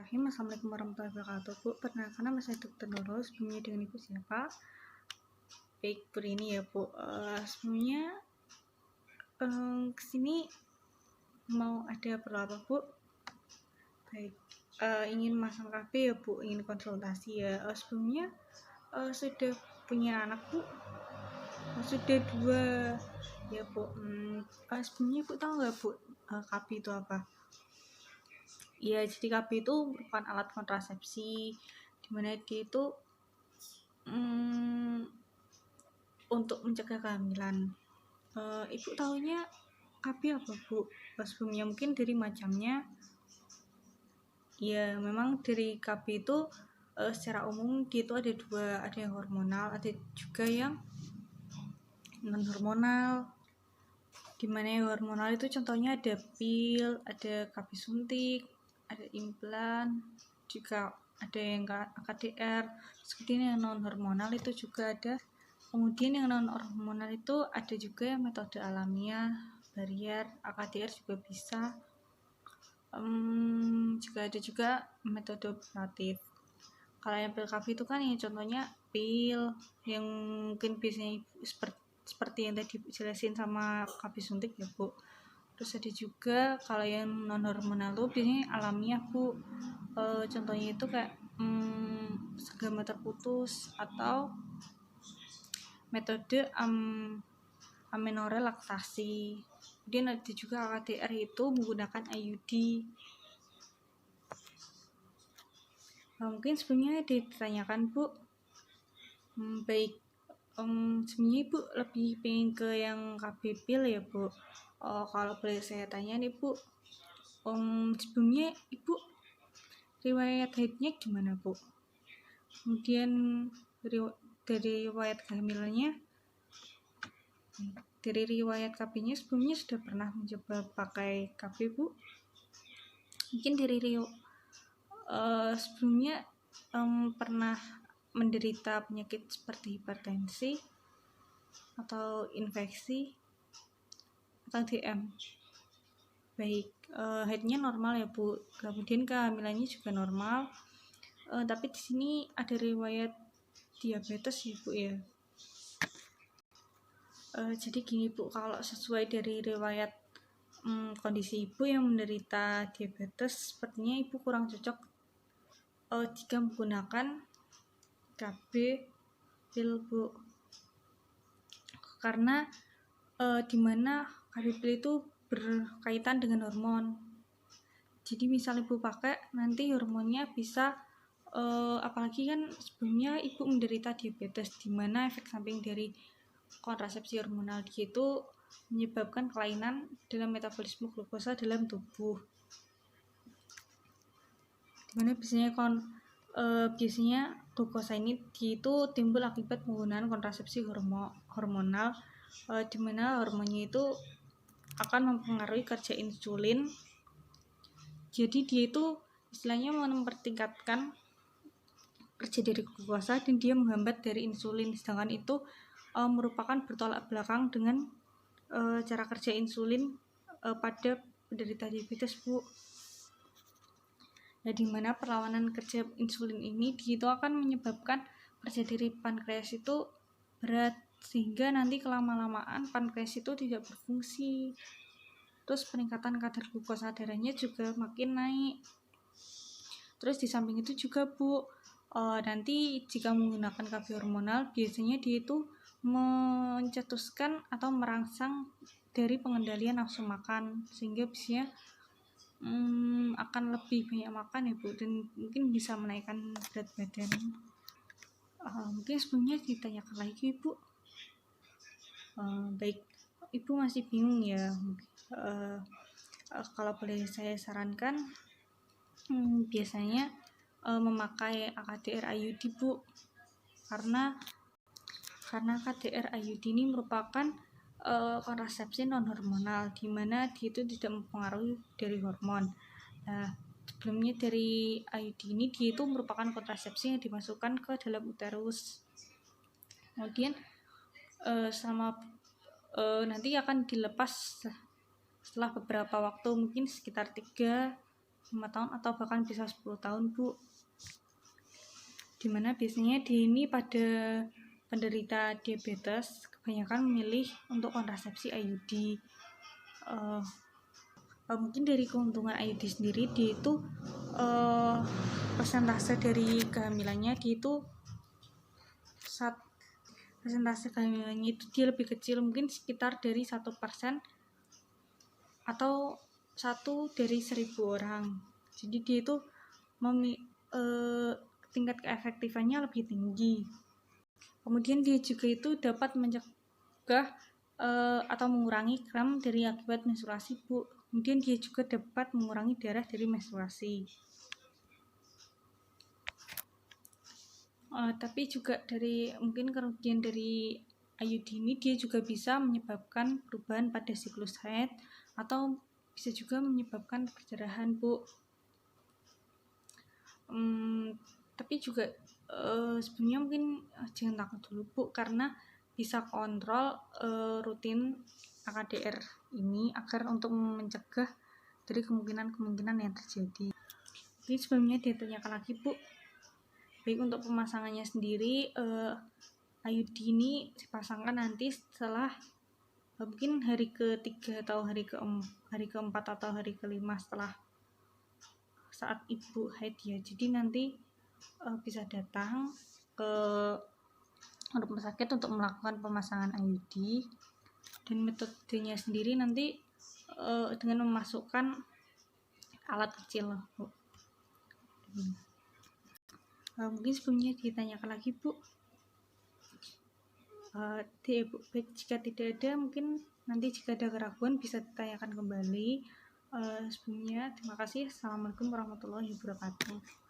Bismillahirrahmanirrahim. Assalamualaikum warahmatullahi wabarakatuh. Bu, perkenalkan nama saya Dr. Nurul. Sebelumnya dengan Ibu siapa? Baik, Bu ini ya Bu. Sebelumnya kesini mau ada perlu apa Bu? Baik, ingin masang KB ya Bu, ingin konsultasi ya. Sebelumnya sudah punya anak Bu? Sudah 2 ya Bu. Sebelumnya Ibu tahu nggak Bu, KB itu apa? Ya, jadi KB itu merupakan alat kontrasepsi dimana dia itu untuk mencegah kehamilan. Ibu tahunya KB apa Bu? Sebelumnya mungkin dari macamnya. Ya, memang dari KB itu secara umum dia itu ada 2, ada yang hormonal, ada juga yang non hormonal. Dimana yang hormonal itu contohnya ada pil, ada KB suntik, ada implan, juga ada yang AKDR. Seperti yang non hormonal itu juga ada. Kemudian yang non hormonal itu ada juga yang metode alamiah, barier, AKDR juga bisa. Juga ada juga metode operatif. Kalau yang pil KB itu kan yang contohnya pil yang mungkin biasanya seperti yang tadi jelasin sama KB suntik ya Bu. Terus ada juga kalau yang non hormonal tuh biasanya alamiah Bu. Contohnya itu kayak segama terputus atau metode amenorrhea laktasi. Kemudian ada juga AKDR itu menggunakan IUD. Mungkin sebelumnya ditanyakan Bu. Baik, sebenarnya Ibu lebih pengen ke yang KB pil ya Bu. Kalau boleh saya tanya nih Bu, sebelumnya Ibu riwayat haidnya gimana Bu? Kemudian dari riwayat kehamilannya, dari riwayat KB-nya sebelumnya sudah pernah mencoba pakai KB Bu? Mungkin dari sebelumnya pernah menderita penyakit seperti hipertensi atau infeksi atau DM. Baik, haidnya normal ya Bu. Kemudian kehamilannya juga normal. Tapi di sini ada riwayat diabetes ya Bu ya. Jadi gini Bu, kalau sesuai dari riwayat kondisi Ibu yang menderita diabetes, sepertinya Ibu kurang cocok jika menggunakan KB pil Bu. Karena dimana KB pil itu berkaitan dengan hormon. Jadi misal Ibu pakai, nanti hormonnya bisa apalagi kan sebelumnya Ibu menderita diabetes, dimana efek samping dari kontrasepsi hormonal itu menyebabkan kelainan dalam metabolisme glukosa dalam tubuh. Dimana biasanya glukosa ini itu timbul akibat penggunaan kontrasepsi hormonal, dimana hormonnya itu akan mempengaruhi kerja insulin. Jadi dia itu istilahnya mempertingkatkan kerja dari glukosa dan dia menghambat dari insulin, sedangkan itu merupakan bertolak belakang dengan cara kerja insulin pada penderita diabetes Bu. Nah, dimana perlawanan kerja insulin ini itu akan menyebabkan kerja dari pankreas itu berat, sehingga nanti kelama-lamaan pankreas itu tidak berfungsi. Terus peningkatan kadar glukosa darahnya juga makin naik. Terus di samping itu juga Bu, nanti jika menggunakan KB hormonal biasanya dia itu mencetuskan atau merangsang dari pengendalian nafsu makan, sehingga biasanya akan lebih banyak makan ya Bu, dan mungkin bisa menaikkan berat badan. Mungkin sebelumnya ditanyakan lagi Bu. Baik, Ibu masih bingung ya. Kalau boleh saya sarankan, biasanya memakai AKDR IUD Bu, karena AKDR IUD ini merupakan kontrasepsi non hormonal, dimana dia itu tidak mempengaruhi dari hormon. Nah, sebelumnya dari IUD ini dia itu merupakan kontrasepsi yang dimasukkan ke dalam uterus. Kemudian nanti akan dilepas setelah beberapa waktu, mungkin sekitar 3 5 tahun atau bahkan bisa 10 tahun, Bu. Dimana biasanya ini pada penderita diabetes kebanyakan memilih untuk kontrasepsi IUD. Mungkin dari keuntungan IUD sendiri, dia itu persentase dari kehamilannya persentase kehamilannya itu dia lebih kecil, mungkin sekitar dari 1% atau 1 dari 1.000 orang. Jadi dia itu tingkat keefektifannya lebih tinggi. Kemudian dia juga itu dapat mencegah atau mengurangi kram dari akibat menstruasi, Bu. Kemudian dia juga dapat mengurangi darah dari menstruasi. Tapi juga dari mungkin kerugian dari IUD ini, dia juga bisa menyebabkan perubahan pada siklus haid atau bisa juga menyebabkan perdarahan, Bu. Tapi juga sebenarnya mungkin jangan takut dulu, Bu, karena bisa kontrol rutin AKDR ini agar untuk mencegah dari kemungkinan yang terjadi. Jadi sebelumnya ditanyakan lagi, Bu, baik untuk pemasangannya sendiri, IUD ini dipasangkan nanti setelah mungkin hari ke-3 atau hari ke-4 atau hari ke-5 setelah saat ibu haid ya. Jadi nanti bisa datang ke rumah sakit untuk melakukan pemasangan IUD, dan metodenya sendiri nanti dengan memasukkan alat kecil, Bu. Mungkin sebelumnya ditanyakan lagi, Bu. Bu, baik, jika tidak ada, mungkin nanti jika ada keraguan bisa ditanyakan kembali. Sebelumnya terima kasih. Assalamualaikum warahmatullahi wabarakatuh.